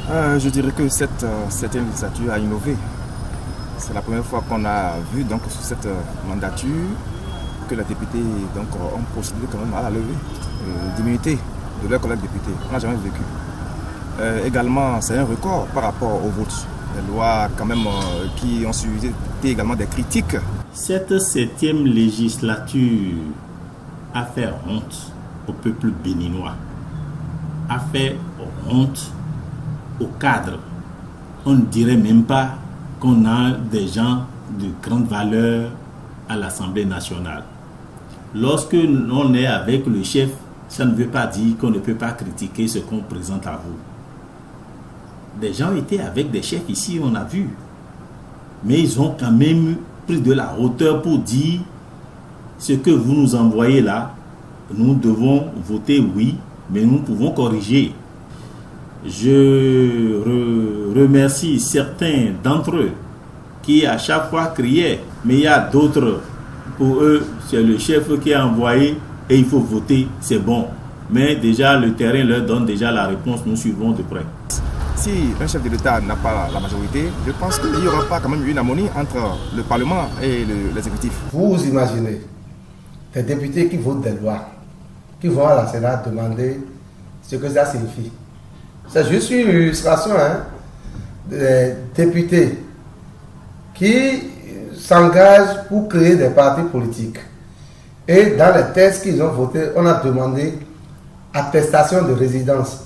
Je dirais que cette législature a innové. C'est la première fois qu'on a vu donc sur cette mandature que les députés donc, ont procédé quand même à la levée d'immunité de leurs collègues députés. On n'a jamais vécu. Également, c'est un record par rapport au vote. Les lois quand même qui ont suscité également des critiques. Cette 7e législature a fait honte au peuple béninois, a fait honte aux cadres. On ne dirait même pas qu'on a des gens de grande valeur à l'Assemblée nationale. Lorsque l'on est avec le chef, ça ne veut pas dire qu'on ne peut pas critiquer ce qu'on présente à vous. Des gens étaient avec des chefs ici, on a vu. Mais ils ont quand même pris de la hauteur pour dire ce que vous nous envoyez là, nous devons voter oui, mais nous pouvons corriger. Je remercie certains d'entre eux qui à chaque fois criaient, mais il y a d'autres, pour eux, c'est le chef qui a envoyé et il faut voter, c'est bon. Mais déjà, le terrain leur donne déjà la réponse, nous suivons de près. Si un chef de l'État n'a pas la majorité, je pense qu'il n'y aura pas quand même une harmonie entre le Parlement et l'exécutif. Vous imaginez des députés qui votent des lois, qui vont à la Sénat demander ce que ça signifie. C'est juste une illustration des députés qui s'engagent pour créer des partis politiques. Et dans les textes qu'ils ont votés, on a demandé attestation de résidence.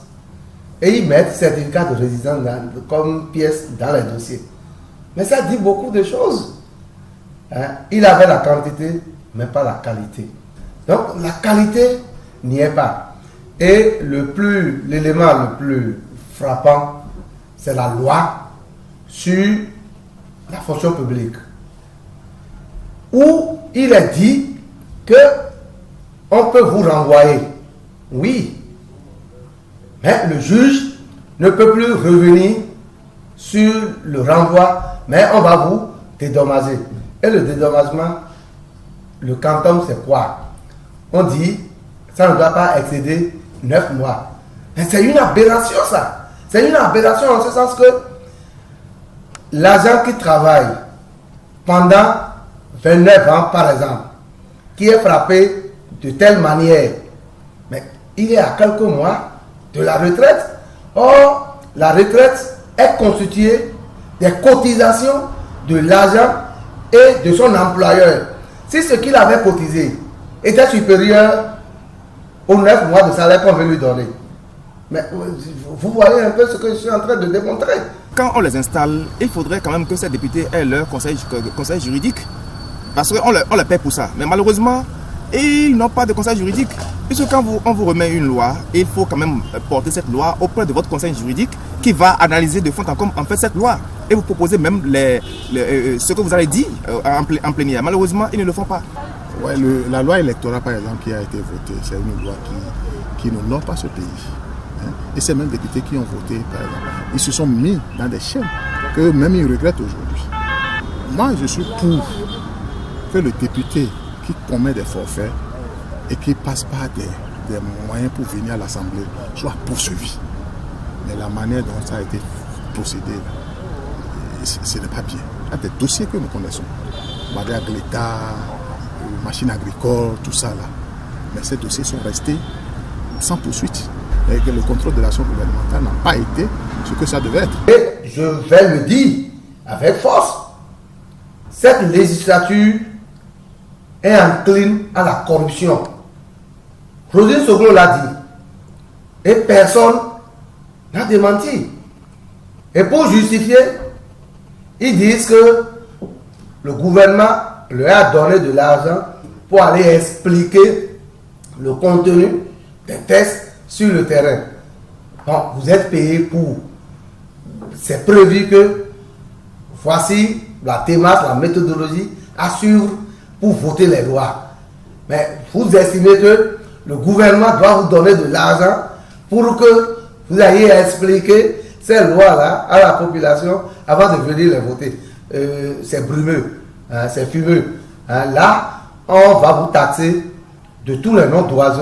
Et ils mettent certificat de résidence comme pièce dans les dossiers. Mais ça dit beaucoup de choses. Il avait la quantité, mais pas la qualité. Donc la qualité n'y est pas. Et l'élément le plus frappant, c'est la loi sur la fonction publique, où il est dit que on peut vous renvoyer. Oui. Mais le juge ne peut plus revenir sur le renvoi, mais on va vous dédommager. Et le dédommagement, le quantum, c'est quoi? On dit, ça ne doit pas excéder 9 mois. Mais c'est une aberration, ça. C'est une aberration en ce sens que l'agent qui travaille pendant 29 ans, par exemple, qui est frappé de telle manière, mais il est à quelques mois de la retraite. Or, la retraite est constituée des cotisations de l'agent et de son employeur. Si ce qu'il avait cotisé était supérieur aux 9 mois de salaire qu'on veut lui donner. Mais vous voyez un peu ce que je suis en train de démontrer. Quand on les installe, il faudrait quand même que ces députés aient leur conseil juridique. Parce qu'on les paie pour ça. Mais malheureusement, ils n'ont pas de conseil juridique. Puisque quand on vous remet une loi, il faut quand même porter cette loi auprès de votre conseil juridique qui va analyser de fond en comble en fait cette loi et vous proposer même ce que vous avez dit en plénière. Malheureusement, ils ne le font pas. Ouais, la loi électorale, par exemple, qui a été votée, c'est une loi qui n'honore pas ce pays. Et ces mêmes députés qui ont voté, par exemple, ils se sont mis dans des chaînes que même ils regrettent aujourd'hui. Moi, je suis pour que le député qui commet des forfaits et qui passe par des moyens pour venir à l'Assemblée soit poursuivi. Mais la manière dont ça a été procédé, ce n'est pas bien. Il y a des dossiers que nous connaissons. Madame l'État, machines agricoles, tout ça là. Mais ces dossiers sont restés sans poursuite. Et que le contrôle de l'action gouvernementale n'a pas été ce que ça devait être. Et je vais le dire avec force. Cette législature est encline à la corruption. Roselyne Soglo l'a dit. Et personne n'a démenti. Et pour justifier, ils disent que le gouvernement leur a donné de l'argent pour aller expliquer le contenu des tests sur le terrain. Donc, vous êtes payé pour. C'est prévu que voici la démarche, la méthodologie à suivre pour voter les lois. Mais vous estimez que le gouvernement doit vous donner de l'argent pour que vous ayez expliqué ces lois-là à la population avant de venir les voter. C'est brumeux, c'est fumeux. Là, on va vous taxer de tous les noms d'oiseaux.